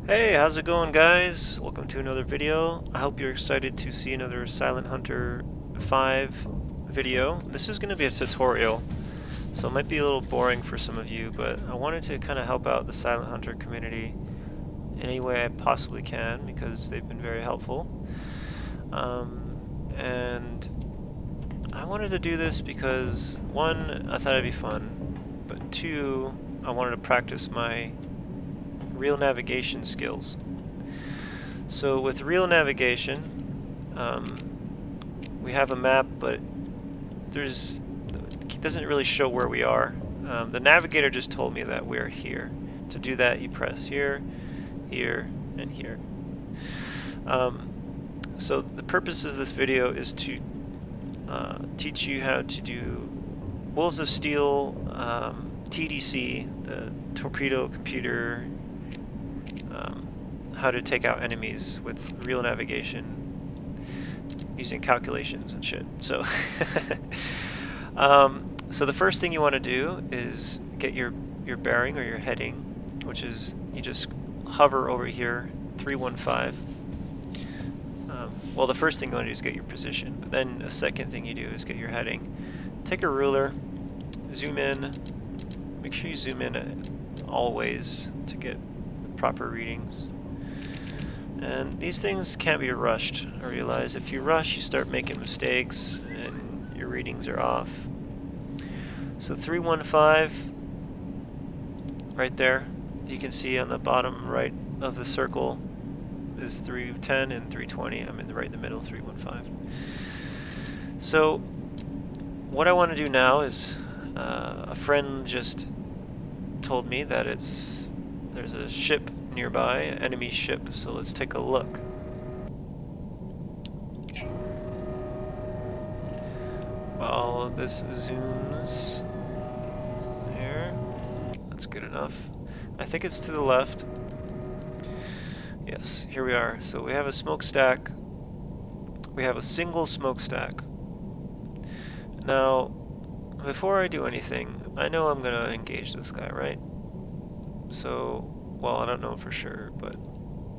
Hey, how's it going, guys? Welcome to another video. I hope you're excited to see another Silent Hunter 5 video. This is going to be a tutorial, so it might be a little boring for some of you, but I wanted to kind of help out the Silent Hunter community in any way I possibly can because they've been very helpful. And I wanted to do this because, one, I thought it'd be fun, but two, I wanted to practice my real navigation skills. So with real navigation, we have a map, but it doesn't really show where we are. The navigator just told me that we're here. To do that, you press here, here, and here. So the purpose of this video is to teach you how to do Wolves of Steel, TDC, the torpedo computer, how to take out enemies with real navigation using calculations and shit. So, so the first thing you want to do is get your bearing or your heading, which is you just hover over here, 315. Well, the first thing you want to do is get your position, but then the second thing you do is get your heading. Take a ruler, zoom in. Make sure you zoom in always to get proper readings. And these things can't be rushed. I realize if you rush, you start making mistakes and your readings are off. So 315, right there, you can see on the bottom right of the circle is 310 and 320. I'm right in the middle, 315. So what I want to do now is, a friend just told me that there's a ship nearby, an enemy ship, so let's take a look. While this zooms there, that's good enough. I think it's to the left. Yes, here we are. So we have a smokestack. We have a single smokestack. Now, before I do anything, I know I'm gonna engage this guy, right? So, well, I don't know for sure, but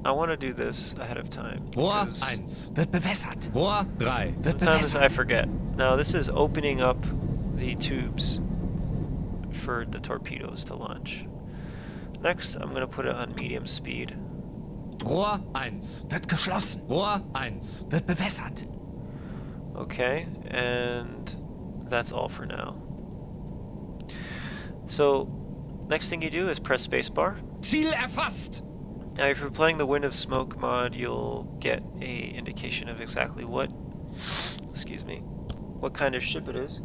I want to do this ahead of time. Rohr 1 wird bewässert. Rohr 3 wird Sometimes bewässert. I forget. Now this is opening up the tubes for the torpedoes to launch. Next, I'm going to put it on medium speed. Rohr 1 wird geschlossen. Rohr 1 wird bewässert. Okay, and that's all for now. So, next thing you do is press spacebar. Ziel erfasst. Now if you're playing the Wind of Smoke mod, you'll get a indication of exactly what kind of ship it is.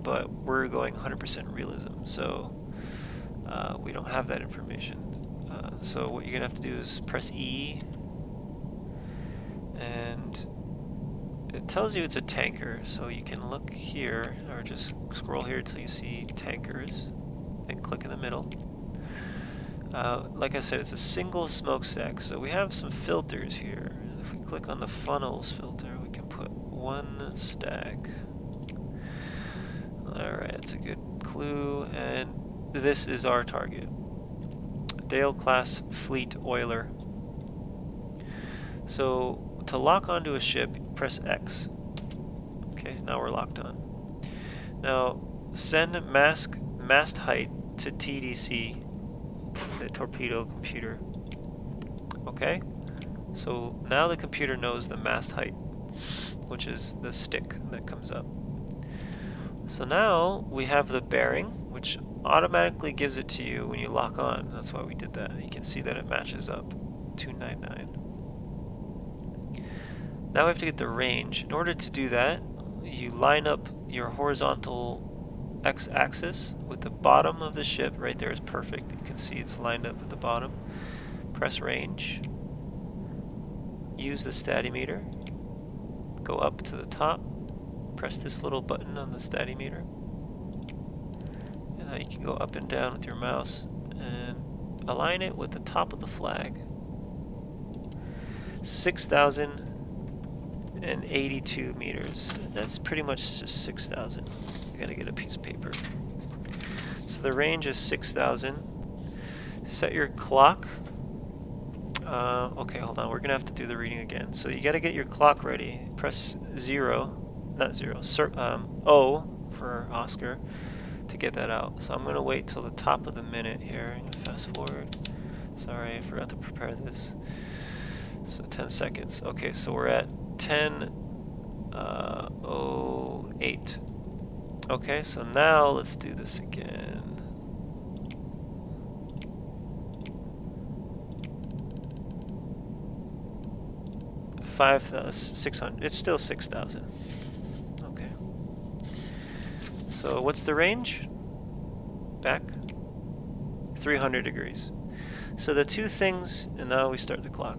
But we're going 100% realism, so we don't have that information. So what you're gonna have to do is press E, and it tells you it's a tanker, so you can look here, or just scroll here till you see tankers, then click in the middle. Like I said, it's a single smokestack, so we have some filters here. If we click on the funnels filter, we can put one stack. Alright, that's a good clue, and this is our target. Dale class fleet oiler. So, to lock onto a ship, press X. Okay, now we're locked on. Now, send mast height to TDC, the torpedo computer. Okay, so now the computer knows the mast height, which is the stick that comes up. So now we have the bearing, which automatically gives it to you when you lock on. That's why we did that. You can see that it matches up. 299. Now we have to get the range. In order to do that, you line up your horizontal x-axis with the bottom of the ship. Right there is perfect. You can see it's lined up at the bottom. Press range. Use the stadimeter. Go up to the top. Press this little button on the stadimeter. And now you can go up and down with your mouse and align it with the top of the flag. 6,082 meters. That's pretty much just 6,000. I gotta get a piece of paper. So the range is 6,000. Set your clock Okay, hold on. We're gonna have to do the reading again. So you gotta get your clock ready. Press 0, not 0, O for Oscar to get that out. So I'm gonna wait till the top of the minute here. I'm gonna fast forward. Sorry, I forgot to prepare this. So 10 seconds. Okay, so we're at 10:08. Okay, so now let's do this again. 5,600. It's still 6,000. Okay. So what's the range? Back? 300 degrees. So the two things, and now we start the clock.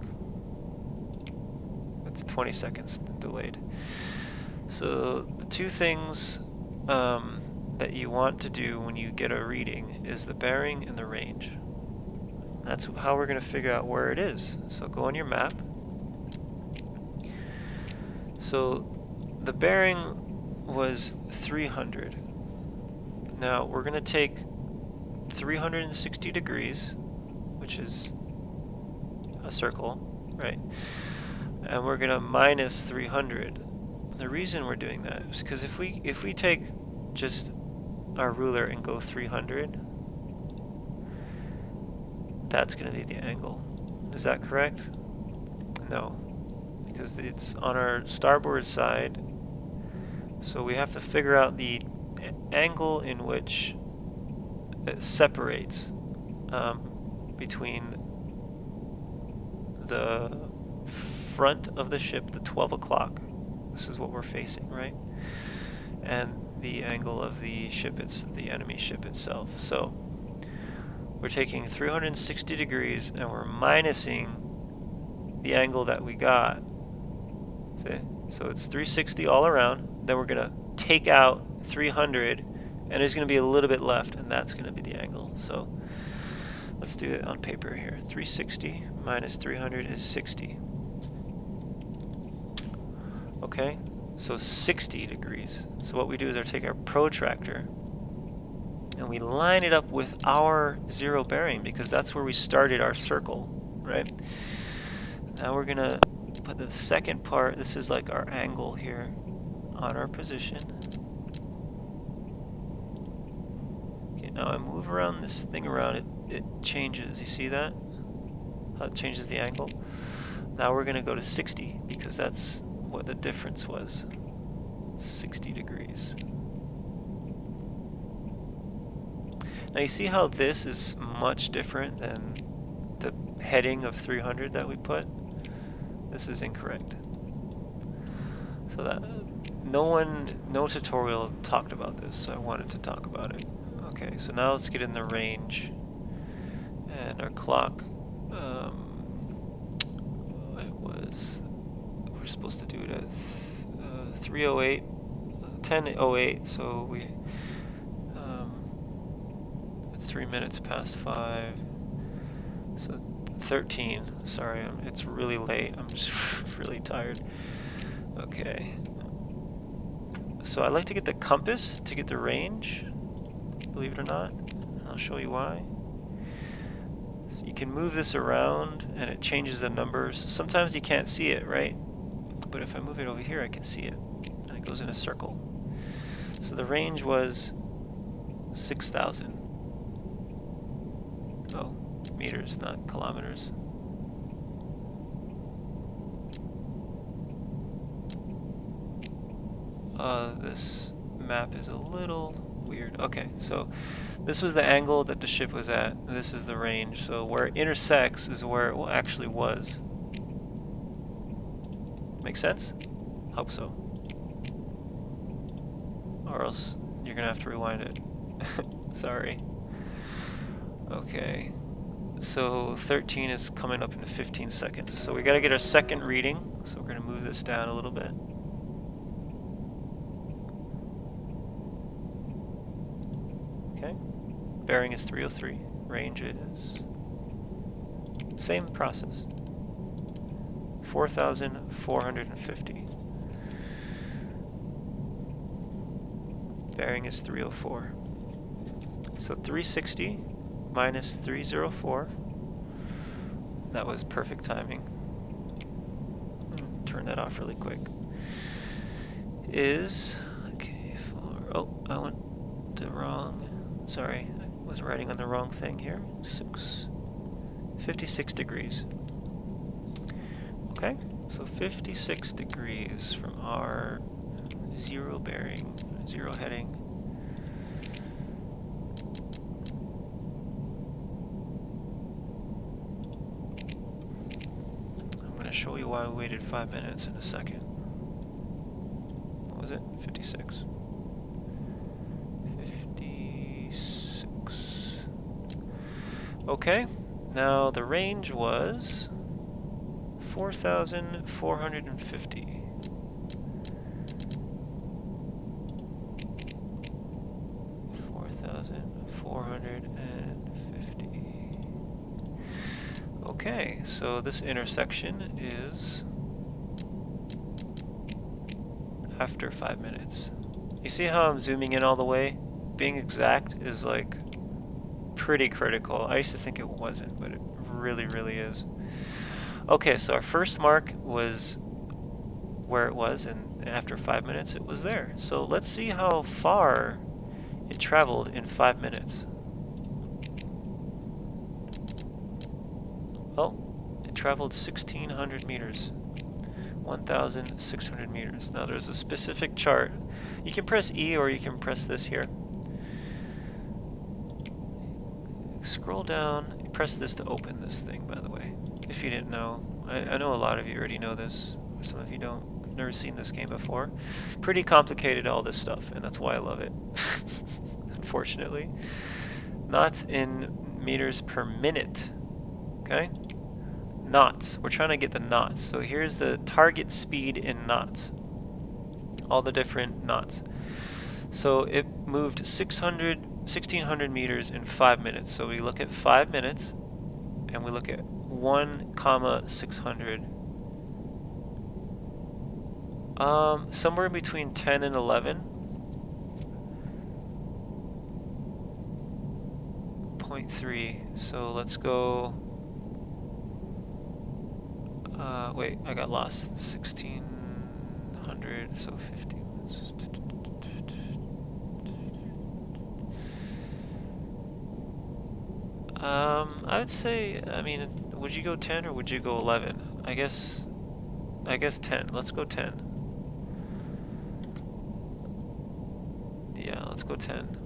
It's 20 seconds delayed. So the two things that you want to do when you get a reading is the bearing and the range. That's how we're going to figure out where it is. So go on your map. So the bearing was 300. Now we're going to take 360 degrees, which is a circle, right? And we're going to minus 300. The reason we're doing that is because if we take just our ruler and go 300, that's going to be the angle. Is that correct? No, because it's on our starboard side. So we have to figure out the angle in which it separates between the front of the ship, the 12 o'clock. This is what we're facing, right? And the angle of the ship, it's the enemy ship itself. So we're taking 360 degrees and we're minusing the angle that we got. See? So it's 360 all around. Then we're going to take out 300 and there's going to be a little bit left, and that's going to be the angle. So let's do it on paper here. 360 minus 300 is 60. Okay, so 60 degrees. So what we do is we take our protractor and we line it up with our zero bearing, because that's where we started our circle, right? Now we're gonna put the second part. This is like our angle here on our position. Okay, now I move around this thing around, it changes. You see that? How it changes the angle? Now we're gonna go to 60 because that's what the difference was. 60 degrees. Now you see how this is much different than the heading of 300 that we put? This is incorrect. So that no tutorial talked about this, so I wanted to talk about it. Okay, so now let's get in the range. And our clock, we're supposed to do it at 3:08, 10:08, so it's 3 minutes past 5, so 13, sorry, it's really late, I'm just really tired. Okay, so I like to get the compass to get the range, believe it or not, and I'll show you why. So you can move this around and it changes the numbers. Sometimes you can't see it, right? But if I move it over here, I can see it. And it goes in a circle. So the range was 6,000. Oh, meters, not kilometers. This map is a little weird. Okay, so this was the angle that the ship was at. This is the range. So where it intersects is where it actually was. Make sense? Hope so. Or else you're gonna have to rewind it. Sorry. Okay. So 13 is coming up in 15 seconds. So we gotta get our second reading. So we're gonna move this down a little bit. Okay. Bearing is 303. Range is same process. 4,450. Bearing is 304. So 360 minus 304 That was perfect timing. Turn that off really quick. Is okay for oh, I went the wrong. Sorry, I was writing on the wrong thing here. 56 degrees. Okay, so 56 degrees from our zero bearing, zero heading. I'm going to show you why we waited 5 minutes in a second. What was it? 56. 56. Okay, now the range was 4,450. 4,450. Okay, so this intersection is after 5 minutes. You see how I'm zooming in all the way? Being exact is like pretty critical. I used to think it wasn't, but it really, really is. Okay, so our first mark was where it was, and after 5 minutes it was there. So let's see how far it traveled in 5 minutes. Oh, it traveled 1,600 meters. 1,600 meters. Now there's a specific chart. You can press E or you can press this here. Scroll down. Press this to open this thing, by the way. If you didn't know. I know a lot of you already know this. Some of you don't. I've never seen this game before. Pretty complicated, all this stuff, and that's why I love it. Unfortunately. Knots in meters per minute. Okay? Knots. We're trying to get the knots. So here's the target speed in knots. All the different knots. So it moved 1,600 meters in 5 minutes. So we look at 5 minutes and we look at 1,600. Somewhere between 10 and 11.3. So let's go. Wait, I got lost. 1,600, so 50. I would say, I mean, would you go 10 or would you go 11? I guess 10. Let's go 10. Yeah, let's go 10.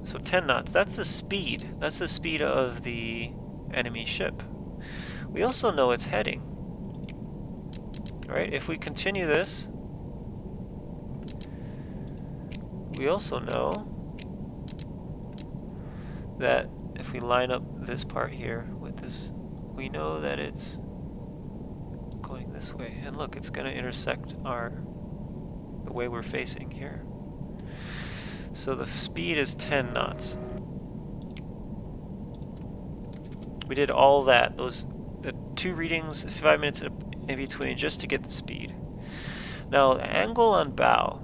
So 10 knots. That's the speed. That's the speed of the enemy ship. We also know its heading. Alright, if we continue this, we also know that if we line up this part here with this, we know that it's going this way. And look, it's going to intersect the way we're facing here. So the speed is 10 knots. We did all that, the 2 readings, 5 minutes in between, just to get the speed. Now, the angle on bow,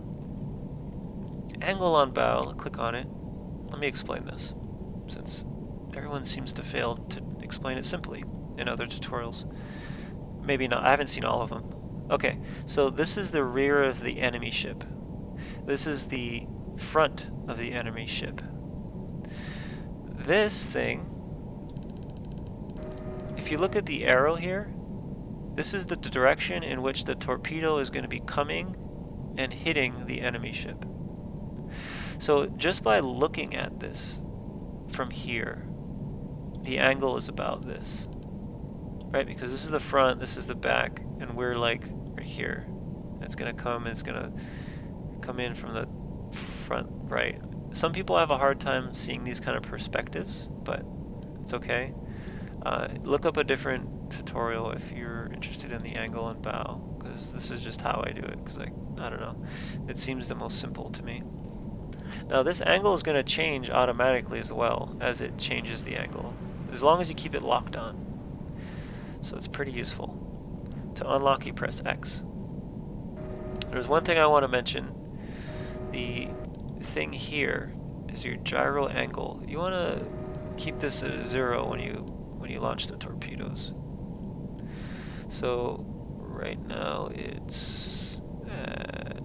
click on it. Let me explain this, since everyone seems to fail to explain it simply in other tutorials. Maybe not, I haven't seen all of them. Okay, so this is the rear of the enemy ship. This is the front of the enemy ship. This thing, if you look at the arrow here, this is the direction in which the torpedo is going to be coming and hitting the enemy ship. So just by looking at this from here, the angle is about this, right? Because this is the front, this is the back, and we're like right here. It's going to come, and it's going to come in from the front right. Some people have a hard time seeing these kind of perspectives, but it's okay. Look up a different tutorial if you're interested in the angle and bow, because this is just how I do it, because I don't know, it seems the most simple to me. Now this angle is going to change automatically as well as it changes the angle, as long as you keep it locked on. So it's pretty useful. To unlock, you press X. There's one thing I want to mention. The thing here is your gyro angle. You want to keep this at 0 when you when you launch the torpedoes. So right now it's at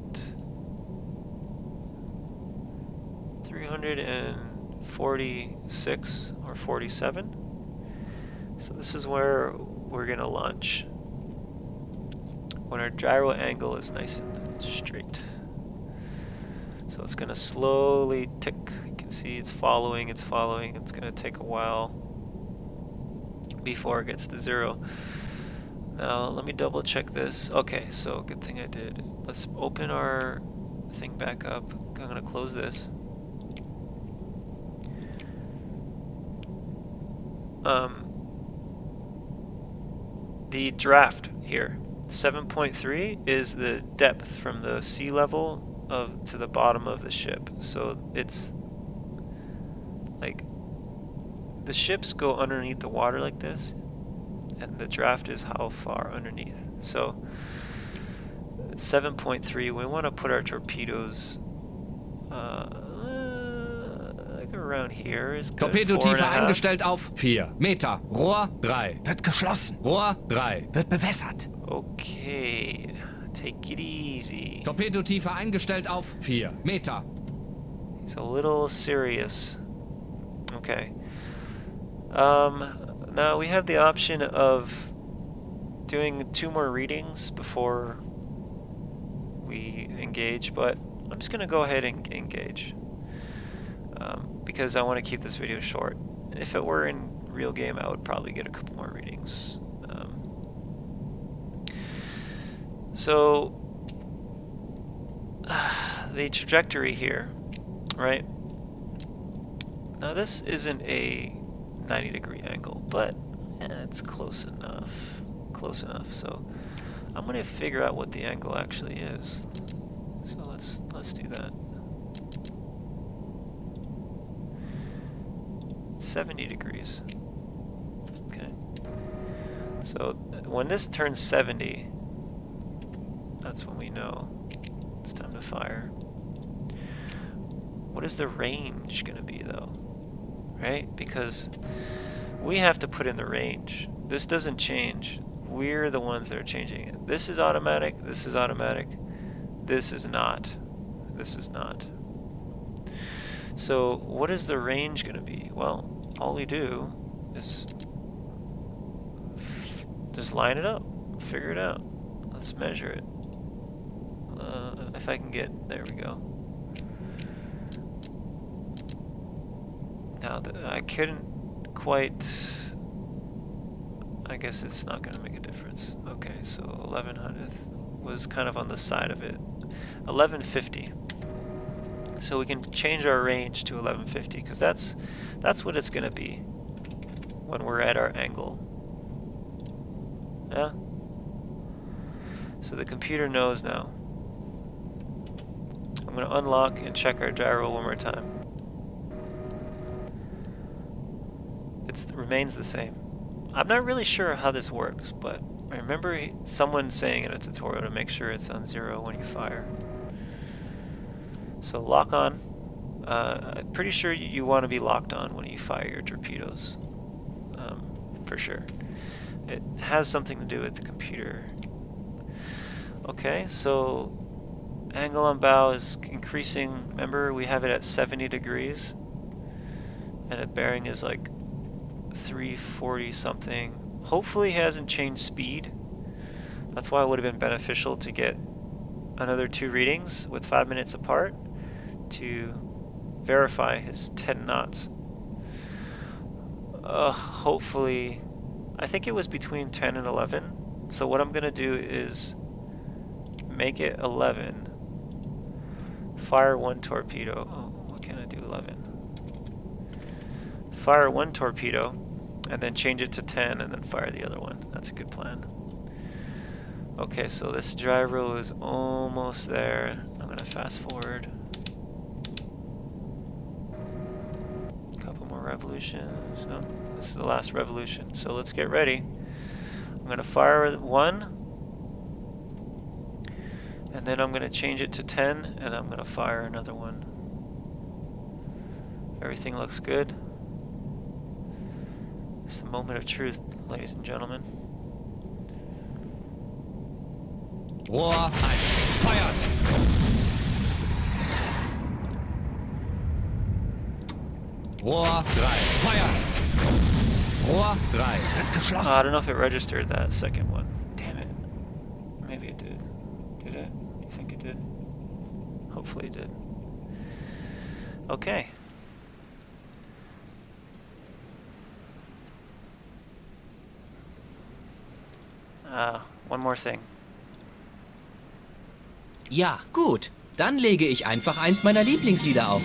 346 or 47. So this is where we're gonna launch when our gyro angle is nice and straight. So it's gonna slowly tick. You can see it's following, it's following. It's gonna take a while before it gets to 0. Now let me double check this. Okay, so good thing I did. Let's open our thing back up. I'm gonna close this. The draft here, 7.3 is the depth from the sea level to the bottom of the ship. So it's like the ships go underneath the water like this, and the draft is how far underneath. So 7.3, we want to put our torpedoes like around here is good. Torpedotiefe eingestellt auf 4 Meter. Rohr 3 wird geschlossen. Rohr 3 wird bewässert. Okay, take it easy. Torpedotiefe eingestellt auf 4 Meter. He's a little serious. Okay. Now we have the option of doing 2 more readings before we engage, but I'm just gonna go ahead and engage because I want to keep this video short. If it were in real game, I would probably get a couple more readings. So the trajectory here, right? Now this isn't a 90-degree angle, but it's close enough. Close enough. So I'm gonna figure out what the angle actually is. So let's do that. 70 degrees. Okay. So when this turns 70, that's when we know it's time to fire. What is the range gonna be though? Right? Because we have to put in the range. This doesn't change. We're the ones that are changing it. This is automatic, this is automatic, this is not. This is not. So what is the range gonna be? Well, all we do is just line it up, figure it out. Let's measure it. If I can get, there we go. Now I couldn't quite, I guess it's not gonna make a difference. Okay, so 1100th was kind of on the side of it. 1150. So we can change our range to 1150 because that's what it's gonna be when we're at our angle. Yeah. So the computer knows now. I'm gonna unlock and check our gyro one more time. It remains the same. I'm not really sure how this works, but I remember someone saying in a tutorial to make sure it's on 0 when you fire. So lock on. I'm pretty sure you want to be locked on when you fire your torpedoes. For sure. It has something to do with the computer. Okay, so angle on bow is increasing. Remember, we have it at 70 degrees. And the bearing is like 340 something. Hopefully it hasn't changed speed. That's why it would have been beneficial to get another 2 readings with 5 minutes apart to verify his 10 knots. Hopefully, I think it was between 10 and 11. So what I'm gonna do is make it 11. Fire 1 torpedo. Oh, what can I do? 11. Fire 1 torpedo, and then change it to 10, and then fire the other one. That's a good plan. Okay, so this gyro is almost there. I'm gonna fast forward. A couple more revolutions. No, this is the last revolution. So let's get ready. I'm gonna fire 1, and then I'm gonna change it to 10, and I'm gonna fire another one. Everything looks good. It's the moment of truth, ladies and gentlemen. Rohr 1, feuert! Rohr 3, feuert! Rohr 3, wird geschlossen. I don't know if it registered that second one. Damn it. Maybe it did. Did it? You think it did? Hopefully it did. Okay. One more thing. Ja, gut. Dann lege ich einfach eins meiner Lieblingslieder auf.